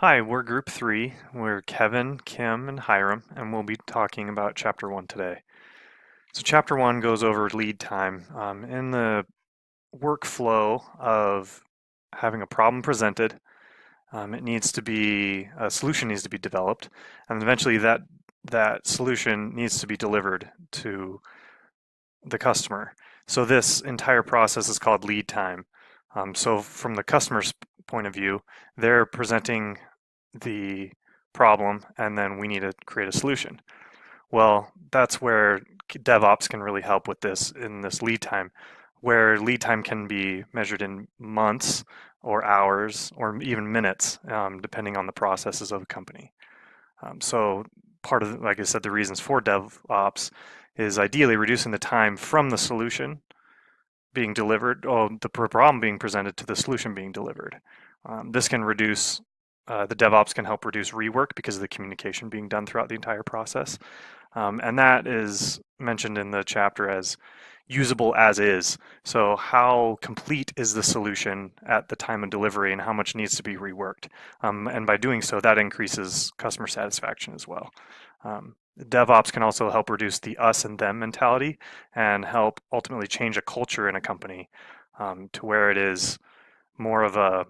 Hi, we're group three. We're Kevin, Kim, and Hiram, and we'll be talking about chapter one today. So, chapter one goes over lead time. In the workflow of having a problem presented, a solution needs to be developed, and eventually that solution needs to be delivered to the customer. So, this entire process is called lead time. So, from the customer's point of view, they're presenting the problem and then we need to create a solution. Well, that's where DevOps can really help with this in this lead time, where lead time can be measured in months or hours or even minutes, depending on the processes of a company. So part of, like I said, the reasons for DevOps is ideally reducing the time from the solution being delivered, or the problem being presented to the solution being delivered. This can reduce the DevOps can help reduce rework because of the communication being done throughout the entire process. And that is mentioned in the chapter as usable as is. So how complete is the solution at the time of delivery and how much needs to be reworked? And by doing so, that increases customer satisfaction as well. DevOps can also help reduce the us and them mentality and help ultimately change a culture in a company to where it is more of a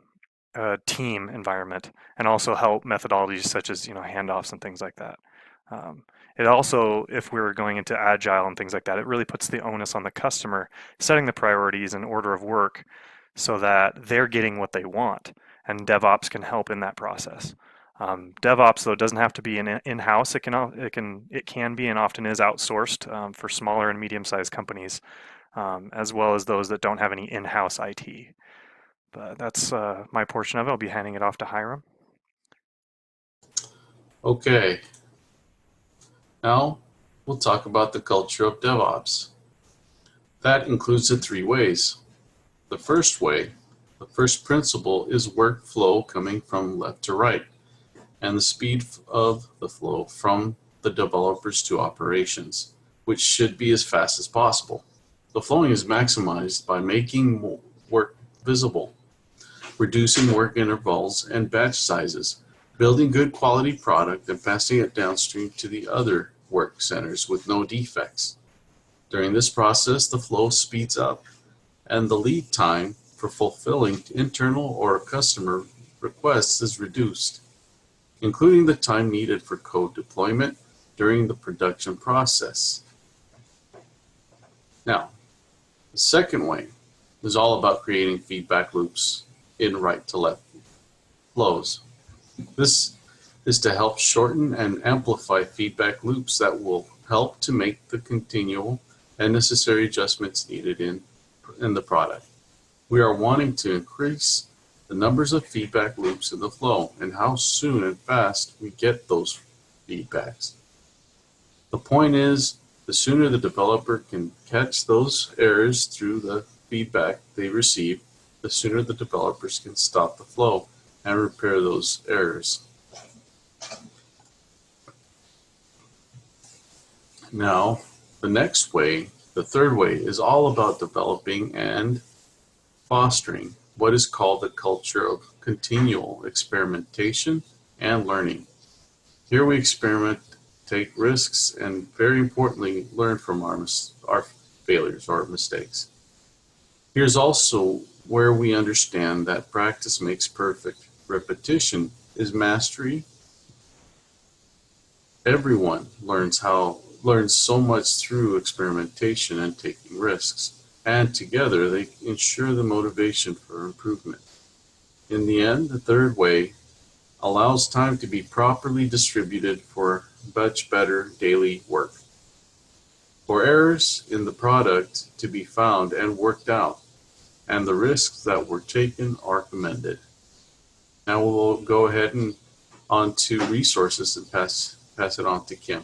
team environment, and also help methodologies such as handoffs and things like that. It also, if we're going into agile and things like that, it really puts the onus on the customer setting the priorities and order of work so that they're getting what they want, and DevOps can help in that process. DevOps though doesn't have to be in-house. It can be and often is outsourced for smaller and medium-sized companies, as well as those that don't have any in-house IT. But that's my portion of it. I'll be handing it off to Hiram. Okay, now we'll talk about the culture of DevOps. That includes the three ways. The first way, the first principle is workflow coming from left to right, and the speed of the flow from the developers to operations, which should be as fast as possible. The flowing is maximized by making work visible, reducing work intervals and batch sizes, building good quality product and passing it downstream to the other work centers with no defects. During this process, the flow speeds up and the lead time for fulfilling internal or customer requests is reduced, including the time needed for code deployment during the production process. Now, the second way is all about creating feedback loops in right to left flows. This is to help shorten and amplify feedback loops that will help to make the continual and necessary adjustments needed in the product. We are wanting to increase the numbers of feedback loops in the flow and how soon and fast we get those feedbacks. The point is, the sooner the developer can catch those errors through the feedback they receive, the sooner the developers can stop the flow and repair those errors. Now, the next way, the third way, is all about developing and fostering what is called the culture of continual experimentation and learning. Here we experiment, take risks, and very importantly, learn from our failures or mistakes. Here's also where we understand that practice makes perfect. Repetition is mastery. Everyone learns so much through experimentation and taking risks, and together they ensure the motivation for improvement. In the end, the third way allows time to be properly distributed for much better daily work, for errors in the product to be found and worked out, and the risks that were taken are commended. Now we'll go ahead and on to resources and pass it on to Kim.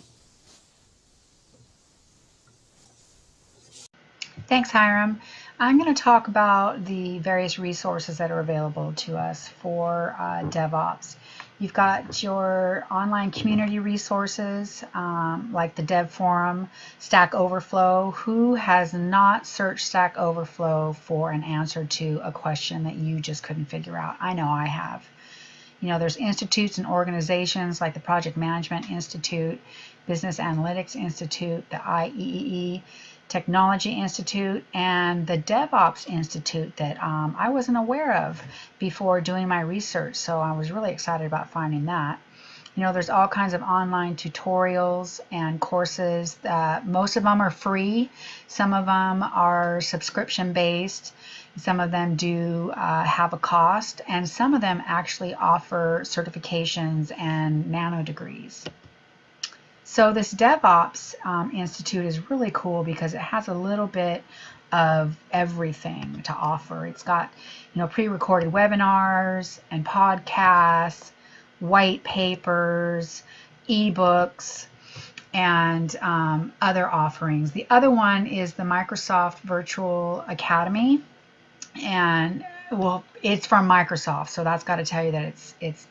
Thanks, Hiram. I'm going to talk about the various resources that are available to us for DevOps. You've got your online community resources like the Dev Forum, Stack Overflow. Who has not searched Stack Overflow for an answer to a question that you just couldn't figure out? I know I have. You know, there's institutes and organizations like the Project Management Institute, Business Analytics Institute, the IEEE Technology Institute, and the DevOps Institute that I wasn't aware of before doing my research. So I was really excited about finding that. You know, there's all kinds of online tutorials and courses. Most of them are free. Some of them are subscription based. Some of them do have a cost, and some of them actually offer certifications and nano degrees. So this DevOps Institute is really cool because it has a little bit of everything to offer. It's got, you know, pre-recorded webinars and podcasts, white papers, ebooks, and other offerings. The other one is the Microsoft Virtual Academy, and well, it's from Microsoft, so that's got to tell you that it's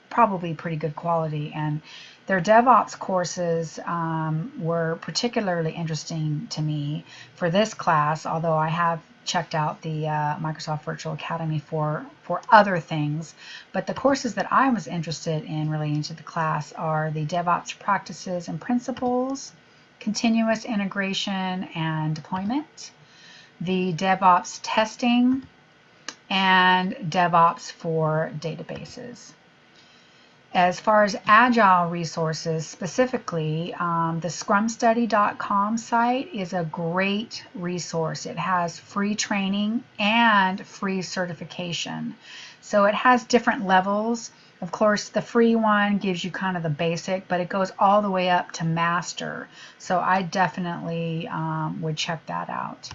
probably pretty good quality. And their DevOps courses were particularly interesting to me for this class, although I have checked out the Microsoft Virtual Academy for other things. But the courses that I was interested in relating to the class are the DevOps Practices and Principles, Continuous Integration and Deployment, the DevOps Testing, and DevOps for Databases. As far as Agile resources specifically, the scrumstudy.com site is a great resource. It has free training and free certification. So it has different levels. Of course, the free one gives you kind of the basic, but it goes all the way up to master. So I definitely would check that out.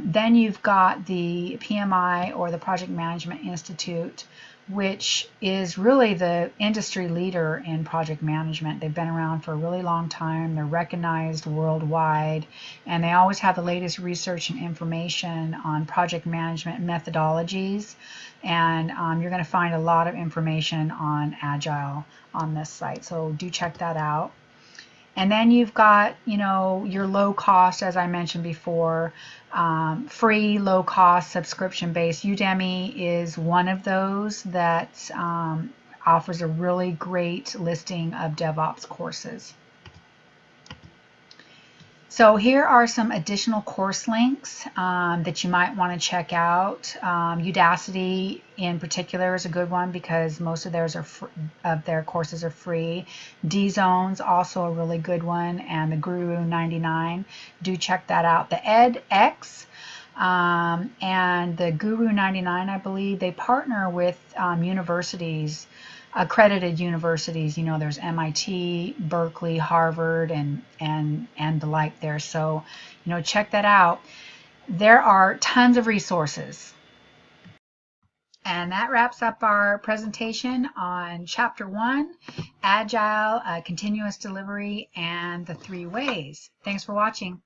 Then you've got the PMI, or the Project Management Institute, which is really the industry leader in project management. They've been around for a really long time. They're recognized worldwide, and they always have the latest research and information on project management methodologies. And you're going to find a lot of information on Agile on this site, so do check that out. And then you've got, you know, your low cost, as I mentioned before, free, low cost, subscription based. Udemy is one of those that offers a really great listing of DevOps courses. So here are some additional course links that you might want to check out. Udacity in particular is a good one because most of theirs their courses are free. D-Zone's also a really good one, and the Guru 99. Do check that out. The edX and the Guru 99, I believe, they partner with universities, accredited universities. You know, there's MIT, Berkeley, Harvard, and the like there. So, you know, check that out. There are tons of resources. And that wraps up our presentation on Chapter 1, Agile, Continuous Delivery, and the 3 ways. Thanks for watching.